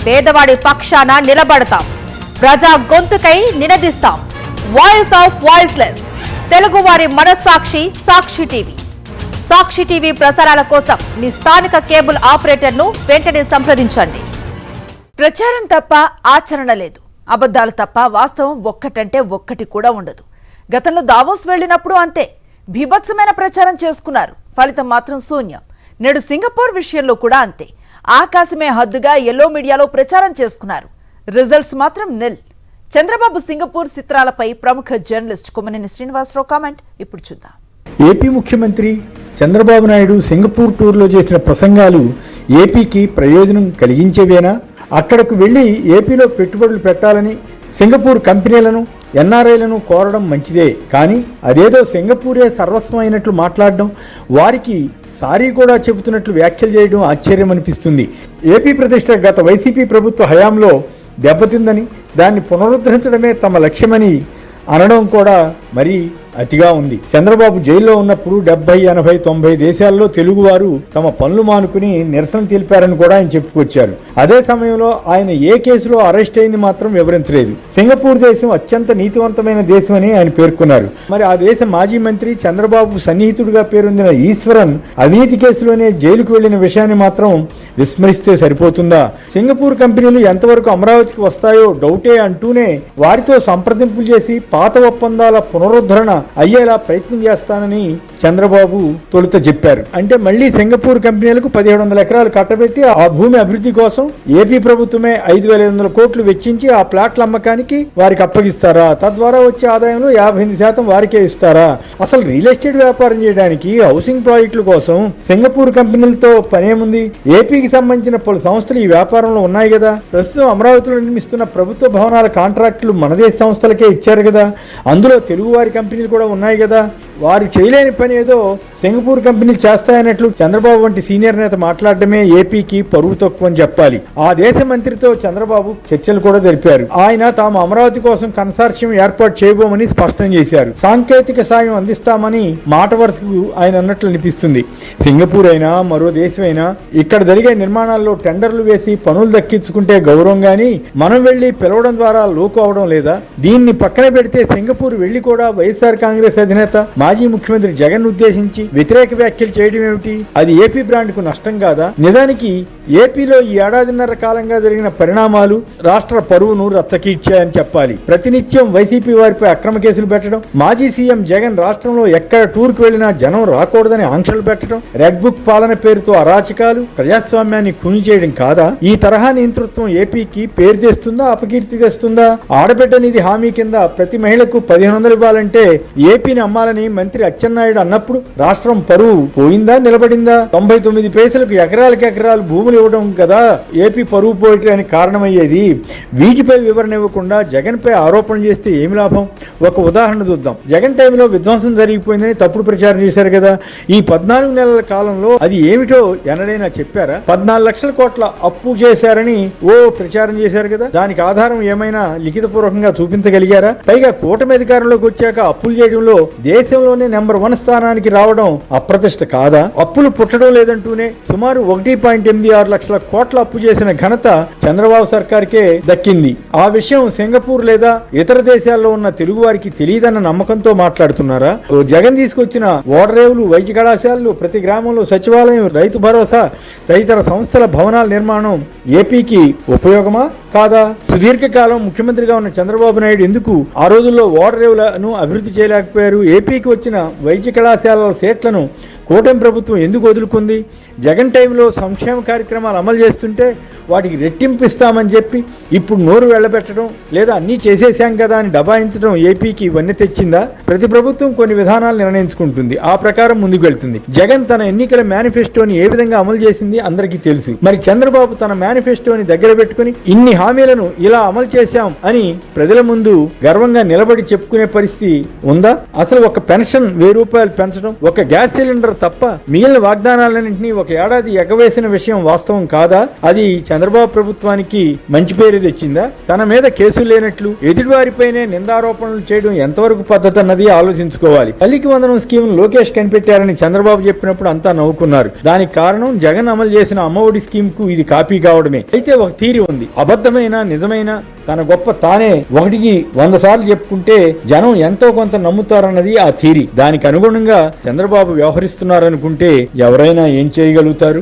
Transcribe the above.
పేదవాడి పక్షాన నిలబడతాం, ప్రజా గొంతుకై నినదిస్తాం. వాయిస్ ఆఫ్ వాయిస్లెస్, తెలుగువారి మనస్సాక్షి సాక్షి టీవీ. సాక్షి టీవీ ప్రసారాల కోసం మీ స్థానిక కేబుల్ ఆపరేటర్ను వెంటనే సంప్రదించండి. ప్రచారం తప్ప ఆచరణ లేదు, అబద్ధాలు తప్ప వాస్తవం ఒక్కటంటే ఒక్కటి కూడా ఉండదు. గతంలో దావోస్ వెళ్లినప్పుడు అంతే, బీభత్సమైన ప్రచారం చేసుకున్నారు, ఫలితం మాత్రం శూన్యం. నేడు సింగపూర్ విషయంలో కూడా అంతే, ఆకాశమే హద్దుగా ఎల్లో మీడియాలో ప్రచారం చేసుకున్నారు, రిజల్ట్స్ మాత్రం నిల్. చంద్రబాబు సింగపూర్ చిత్రాలపై ప్రముఖ జర్నలిస్ట్ కొమ్మనేని శ్రీనివాసరావు కామెంట్ ఇప్పుడు చూద్దాం. ఏపీ ముఖ్యమంత్రి చంద్రబాబు నాయుడు సింగపూర్ టూర్లో చేసిన ప్రసంగాలు ఏపీకి ప్రయోజనం కలిగించేవేనా? అక్కడకు వెళ్లి ఏపీలో పెట్టుబడులు పెట్టాలని సింగపూర్ కంపెనీలను ఎన్ఆర్ఐలను కోరడం మంచిదే, కానీ అదేదో సింగపూరే సర్వస్వం అయినట్లు మాట్లాడడం, వారికి సారీ కూడా చెబుతున్నట్లు వ్యాఖ్యలు చేయడం ఆశ్చర్యం అనిపిస్తుంది. ఏపీ ప్రతిష్ట గత వైసీపీ ప్రభుత్వ హయాంలో దెబ్బతిందని, దాన్ని పునరుద్ధరించడమే తమ లక్ష్యమని అనడం కూడా మరీ అతిగా ఉంది. చంద్రబాబు జైల్లో ఉన్నప్పుడు 70, 80, 90 దేశాల్లో తెలుగువారు తమ పనులు మానుకుని నిరసన తెలిపారని కూడా ఆయన చెప్పుకొచ్చారు. అదే సమయంలో ఆయన ఏ కేసులో అరెస్ట్ అయింది మాత్రం వివరించలేదు. సింగపూర్ దేశం అత్యంత నీతివంతమైన దేశం అని ఆయన పేర్కొన్నారు. మరి ఆ దేశ మాజీ మంత్రి చంద్రబాబు సన్నిహితుడిగా పేరొందిన ఈశ్వరన్ అవినీతి కేసులోనే జైలుకు వెళ్లిన విషయాన్ని మాత్రం విస్మరిస్తే సరిపోతుందా? సింగపూర్ కంపెనీలు ఎంతవరకు అమరావతికి వస్తాయో డౌటే అంటూనే వారితో సంప్రదింపులు చేసి పాత ఒప్పందాల పునరుద్ధరణ అయ్యేలా ప్రయత్నం చేస్తానని చంద్రబాబు తొలుత చెప్పారు. అంటే మళ్లీ సింగపూర్ కంపెనీలకు 1700 ఎకరాలు కట్టబెట్టి ఆ భూమి అభివృద్ధి కోసం ఏపీ ప్రభుత్వమే 5500 కోట్లు వెచ్చించి ఆ ప్లాట్ల అమ్మకానికి వారికి అప్పగిస్తారా? తద్వారా వచ్చే ఆదాయంలో 58% వారికే ఇస్తారా? అసలు రియల్ ఎస్టేట్ వ్యాపారం చేయడానికి, హౌసింగ్ ప్రాజెక్టుల కోసం సింగపూర్ కంపెనీలతో పనేముంది? ఏపీకి సంబంధించిన పలు సంస్థలు ఈ వ్యాపారంలో ఉన్నాయి కదా. ప్రస్తుతం అమరావతిలో నిర్మిస్తున్న ప్రభుత్వ భవనాల కాంట్రాక్టులు మన దేశ సంస్థలకే ఇచ్చారు కదా. అందులో తెలుగువారి కంపెనీలు కూడా ఉన్నాయి కదా. వారు చేయలేని పని ఏదో సింగపూర్ కంపెనీలు చేస్తాయన్నట్లు చంద్రబాబు వంటి సీనియర్ నేత మాట్లాడడమే ఏపీకి పరువు తక్కువ అని చెప్పాలి. ఆ దేశ మంత్రితో చంద్రబాబు చర్చలు కూడా జరిపారు. ఆయన తాము అమరావతి కోసం కన్సార్షియం ఏర్పాటు చేయబోమని స్పష్టం చేశారు. సాంకేతిక సాయం అందిస్తామని మాట వరుసకు ఆయన అన్నట్లు అనిపిస్తుంది. సింగపూర్ అయినా మరో దేశమైనా ఇక్కడ జరిగే నిర్మాణాల్లో టెండర్లు వేసి పనులు దక్కించుకుంటే గౌరవం గాని, మనం వెళ్లి పిలవడం ద్వారా లోకు అవడం లేదా? దీన్ని పక్కన పెడితే సింగపూర్ వెళ్లి కూడా వైఎస్ఆర్ కాంగ్రెస్ అధినేత మాజీ ముఖ్యమంత్రి జగన్ ఉద్దేశించి వ్యతిరేక వ్యాఖ్యలు చేయడం ఏమిటి? అది ఏపీ బ్రాండ్ కు నష్టం కాదా? నిజానికి ఏపీలో ఈ ఏడాదిన్నర కాలంగా జరిగిన పరిణామాలు రాష్ట్ర పరువును రచ్చకీడ్చాయని చెప్పాలి. ప్రతినిత్యం వైసీపీ వారిపై అక్రమ కేసులు పెట్టడం, మాజీ సీఎం జగన్ రాష్ట్రంలో ఎక్కడ టూర్కు వెళ్లినా జనం రాకూడదని ఆంక్షలు పెట్టడం, రెడ్ బుక్ పాలన పేరుతో అరాచకాలు, ప్రజాస్వామ్యాన్ని ఖూనీ చేయడం కాదా? ఈ తరహా నియంతృత్వం ఏపీకి పేరు తెస్తుందా, అపకీర్తి తెస్తుందా? ఆడబిడ్డ నిధి హామీ కింద ప్రతి మహిళకు 1500 ఇవ్వాలంటే ఏపీని అమ్మాలని మంత్రి అచ్చెన్నాయుడు అన్నప్పుడు రాష్ట్రం పరువు పోయిందా, నిలబడిందా? 99 పైసలకు ఎకరాలకు ఎకరాలు భూములు ఇవ్వడం కదా ఏపీ పరువు పోయటానికి కారణమయ్యేది. వీటిపై వివరణ ఇవ్వకుండా జగన్ పై ఆరోపణ చేస్తే ఏమి లాభం? ఒక ఉదాహరణ చూద్దాం. జగన్ టైంలో విధ్వంసం జరిగిపోయిందని తప్పుడు ప్రచారం చేశారు కదా. ఈ 14 నెలల కాలంలో అది ఏమిటో ఎన్నడైనా చెప్పారా? 14 లక్షల కోట్ల అప్పు చేశారని ప్రచారం చేశారు కదా. దానికి ఆధారం ఏమైనా లిఖితపూర్వకంగా చూపించగలిగారా? పైగా కూటమి అధికారంలోకి వచ్చాక అప్పులు చేయడంలో దేశంలోనే నెంబర్ 1 స్థానానికి రావడం అప్రతిష్ట కాదా? అప్పులు పుట్టడం లేదంటూనే సుమారు 1.86 లక్షల కోట్ల అప్పు చేసిన ఘనత చంద్రబాబు సర్కార్కే దక్కింది. ఆ విషయం సింగపూర్ లేదా ఇతర దేశాల్లో ఉన్న తెలుగు వారికి తెలియదన్న నమ్మకంతో మాట్లాడుతున్నారా? జగన్ తీసుకొచ్చిన ఓడరేవులు, వైద్య కళాశాలలు, ప్రతి గ్రామంలో సచివాలయం, రైతు భరోసా తదితర సంస్థల భవనాల నిర్మాణం ఏపీకి ఉపయోగమా కాదా? సుదీర్ఘకాలం ముఖ్యమంత్రిగా ఉన్న చంద్రబాబు నాయుడు ఎందుకు ఆ రోజుల్లో ఓడరేవులను అభివృద్ధి చేయలేకపోయారు? ఏపీకి వచ్చిన వైద్య కళాశాలల సీట్లను కూటమి ప్రభుత్వం ఎందుకు వదులుకుంది? జగన్ టైంలో సంక్షేమ కార్యక్రమాలు అమలు చేస్తుంటే వాటికి రెట్టింపు ఇస్తామని చెప్పి ఇప్పుడు నోరు వెళ్లబెట్టడం, లేదా అన్నీ చేసేసాం కదా అని దబాయించడం ఏపీకి ఇవన్నీ తెచ్చిందా? ప్రతి ప్రభుత్వం కొన్ని విధానాలు నిర్ణయించుకుంటుంది, ఆ ప్రకారం ముందుకు వెళ్తుంది. జగన్ తన ఎన్నికల మేనిఫెస్టోని ఏ విధంగా అమలు చేసింది అందరికీ తెలుసు. మరి చంద్రబాబు తన మేనిఫెస్టోని దగ్గర పెట్టుకుని ఇన్ని హామీలను ఇలా అమలు చేశాం అని ప్రజల ముందు గర్వంగా నిలబడి చెప్పుకునే పరిస్థితి ఉందా? అసలు ఒక పెన్షన్ 1000 రూపాయలు పెంచడం, ఒక గ్యాస్ సిలిండర్ ఆఫర్ తప్ప మిగిలిన వాగ్దానాలన్నింటినీ ఒక ఏడాది ఎగవేసిన విషయం వాస్తవం కాదా? అది చంద్రబాబు ప్రభుత్వానికి మంచి పేరు తెచ్చిందా? తన మీద కేసులు లేనట్లు ఎదుటివారిపైనే నిందారోపణలు చేయడం ఎంతవరకు పద్ధతి అన్నది ఆలోచించుకోవాలి. తల్లికి వందనం స్కీమ్ లోకేష్ కనిపెట్టారని చంద్రబాబు చెప్పినప్పుడు అంతా నవ్వుకున్నారు. దానికి కారణం జగన్ అమలు చేసిన అమ్మఒడి స్కీమ్ కు ఇది కాపీ కావడమే. అయితే ఒక థీరీ ఉంది. అబద్ధమైన నిజమైన తన గొప్ప తానే 1కి 100 సార్లు చెప్పుకుంటే జనం ఎంతో కొంత నమ్ముతారన్నది ఆ థీరీ. దానికి అనుగుణంగా చంద్రబాబు వ్యవహరిస్తున్నారనుకుంటే ఎవరైనా ఏం చేయగలుగుతారు?